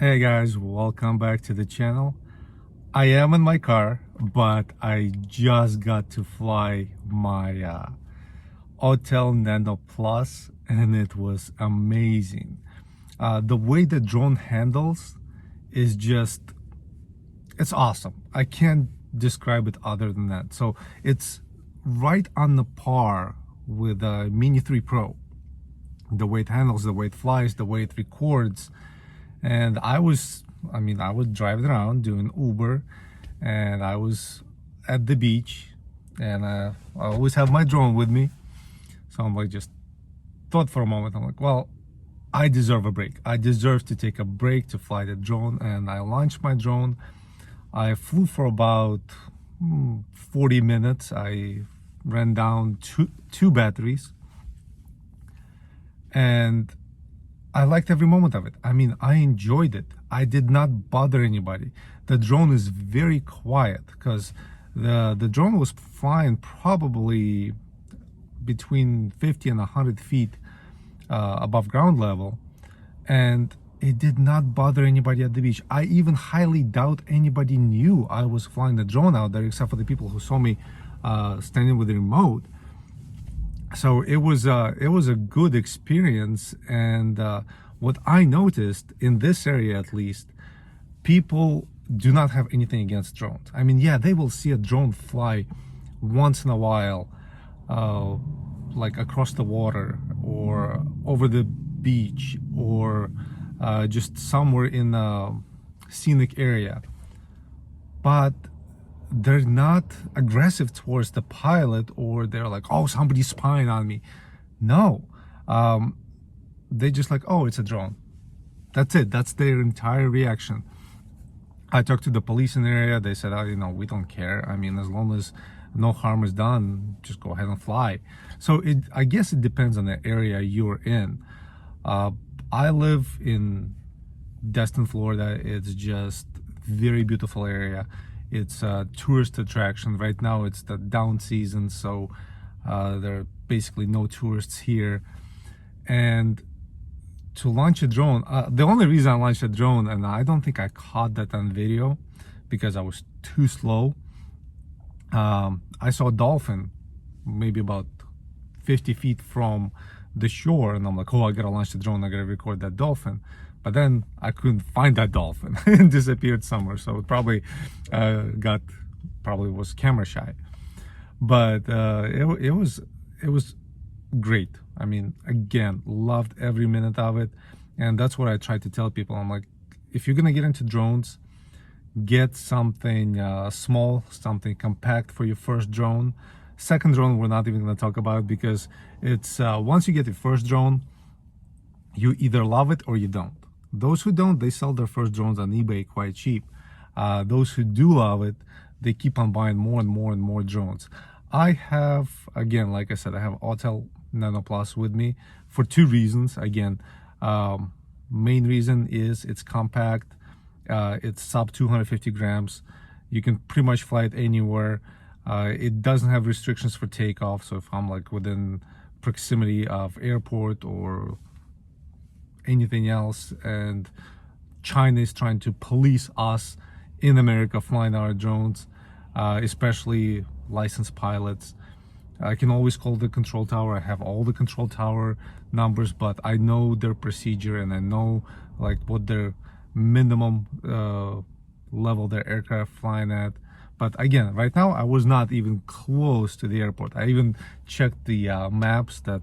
Hey guys, welcome back to the channel. I am in my car, but I just got to fly my Autel Nano Plus, and it was amazing. The way the drone handles is it's awesome. I can't describe it other than that. So it's right on the par with the Mini 3 Pro. The way it handles, the way it flies, the way it records. And I was driving around doing Uber, and I was at the beach, and I always have my drone with me. So I'm like, just thought for a moment, I'm like, well, I deserve a break. I deserve to take a break to fly the drone. And I launched my drone. I flew for about 40 minutes. I ran down two batteries, and I liked every moment of it. I enjoyed it. I did not bother anybody. The drone is very quiet because the drone was flying probably between 50 and 100 feet above ground level, and it did not bother anybody at the beach. I even highly doubt anybody knew I was flying the drone out there, except for the people who saw me standing with the remote. So it was a good experience. And what I noticed in this area, at least, people do not have anything against drones. Yeah, they will see a drone fly once in a while, like across the water or over the beach, or just somewhere in a scenic area, but they're not aggressive towards the pilot, or they're like, oh, somebody's spying on me. No, they just like, oh, it's a drone. That's it. That's their entire reaction. I talked to the police in the area. They said, oh, we don't care. As long as no harm is done, just go ahead and fly. So I guess it depends on the area you're in. I live in Destin, Florida. It's just very beautiful area. It's a tourist attraction. Right now it's the down season, so there are basically no tourists here. And to launch a drone, the only reason I launched a drone, and I don't think I caught that on video because I was too slow, I saw a dolphin maybe about 50 feet from the shore, and I'm like, oh, I gotta launch the drone, I gotta record that dolphin. But then I couldn't find that dolphin. It disappeared somewhere. So it probably was camera shy. But it was great. Again, loved every minute of it. And that's what I try to tell people. I'm like, if you're gonna get into drones, get something small, something compact for your first drone. Second drone, we're not even gonna talk about, because it's once you get your first drone, you either love it or you don't. Those who don't, they sell their first drones on eBay quite cheap. Those who do love it, they keep on buying more and more and more drones. I have, again, like I said, I have Autel Nano Plus with me for two reasons. Again, main reason is it's compact. It's sub 250 grams. You can pretty much fly it anywhere. It doesn't have restrictions for takeoff. So if I'm like within proximity of airport or anything else, and China is trying to police us in America flying our drones, especially licensed pilots, I can always call the control tower. I have all the control tower numbers, but I know their procedure, and I know like what their minimum level their aircraft flying at. But again, right now I was not even close to the airport. I even checked the maps that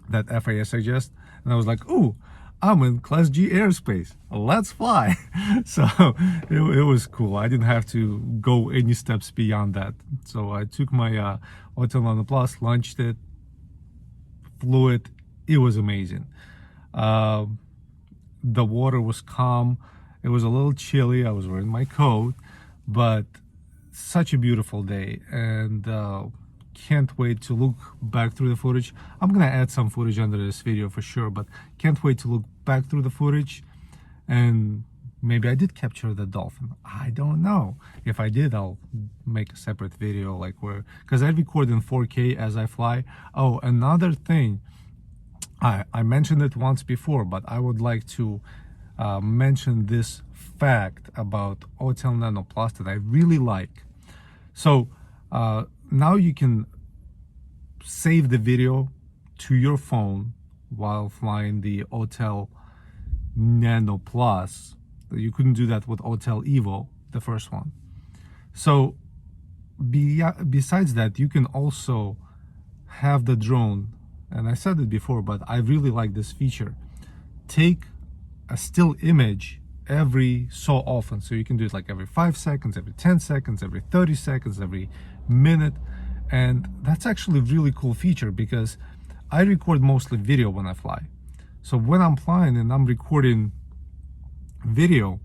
that FAA suggests, and I was like, ooh, I'm in Class G airspace, let's fly. So it was cool. I didn't have to go any steps beyond that. So I took my Autel Nano Plus, launched it, flew it. It was amazing. The water was calm. It was a little chilly. I was wearing my coat, but such a beautiful day. And can't wait to look back through the footage. I'm gonna add some footage under this video for sure, but can't wait to look back through the footage. And maybe I did capture the dolphin. I don't know. If I did, I'll make a separate video, like because I record in 4K as I fly. Oh, another thing, I mentioned it once before, but I would like to mention this fact about Autel Nano Plus that I really like. So now you can save the video to your phone while flying the Autel Nano Plus. You couldn't do that with Autel Evo, the first one. So besides that, you can also have the drone, and I said it before, but I really like this feature. Take a still image every so often. So you can do it like every 5 seconds, every 10 seconds, every 30 seconds, every minute. And that's actually a really cool feature because I record mostly video when I fly. So when I'm flying and I'm recording video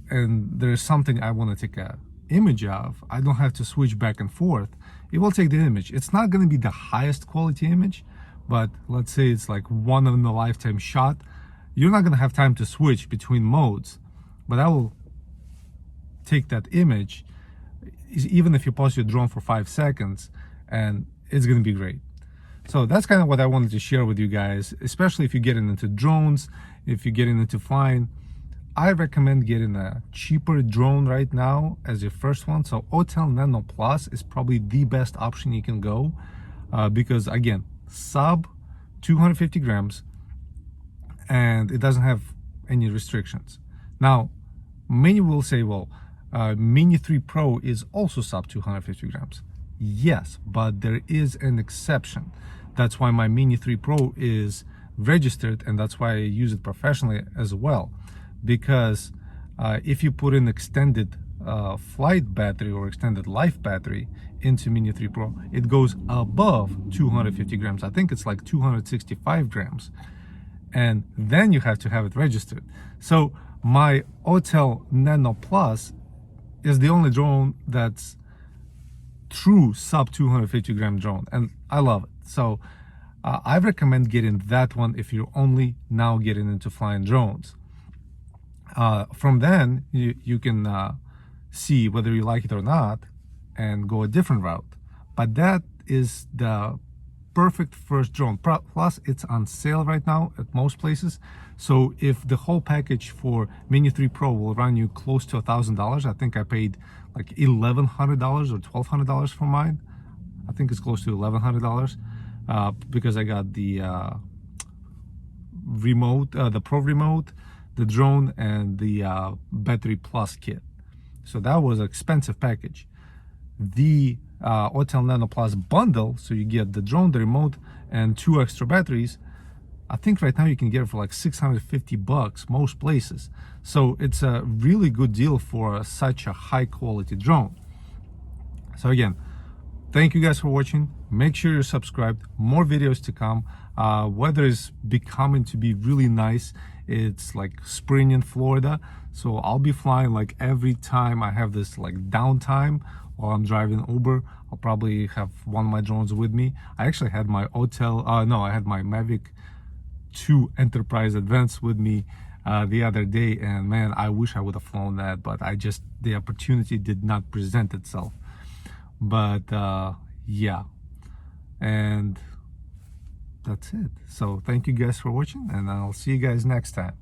and there's something I want to take a image of, I don't have to switch back and forth. It will take the image. It's not going to be the highest quality image, but let's say it's like one in a lifetime shot. You're not going to have time to switch between modes, but I will take that image even if you pause your drone for 5 seconds, and it's going to be great. So that's kind of what I wanted to share with you guys, especially if you're getting into drones, if you're getting into flying. I recommend getting a cheaper drone right now as your first one. So Autel Nano Plus is probably the best option you can go because again, sub 250 grams and it doesn't have any restrictions. Now, many will say, well, Mini 3 Pro is also sub 250 grams. Yes, but there is an exception. That's why my Mini 3 Pro is registered, and that's why I use it professionally as well. Because if you put an extended flight battery or extended life battery into Mini 3 Pro, it goes above 250 grams. I think it's like 265 grams. And then you have to have it registered. So my Autel Nano Plus is the only drone that's true sub 250 gram drone, and I love it. So I recommend getting that one if you're only now getting into flying drones. From then you can see whether you like it or not and go a different route, but that is the perfect first drone. Plus it's on sale right now at most places. So if the whole package for Mini 3 Pro will run you close to $1,000, I think I paid like $1,100 or $1,200 for mine. I think it's close to $1,100 because I got the remote, the Pro remote, the drone, and the battery plus kit. So that was an expensive package. The Autel Nano Plus bundle, so you get the drone, the remote, and 2 extra batteries. I think right now you can get it for like $650 most places. So it's a really good deal for such a high quality drone. So again, thank you guys for watching. Make sure you're subscribed. More videos to come. Weather is becoming to be really nice. It's like spring in Florida, so I'll be flying like every time I have this like downtime while I'm driving Uber. I'll probably have one of my drones with me. I actually had my I had my Mavic 2 Enterprise Advanced with me the other day, and man, I wish I would have flown that, but the opportunity did not present itself. But yeah, and that's it. So thank you guys for watching, and I'll see you guys next time.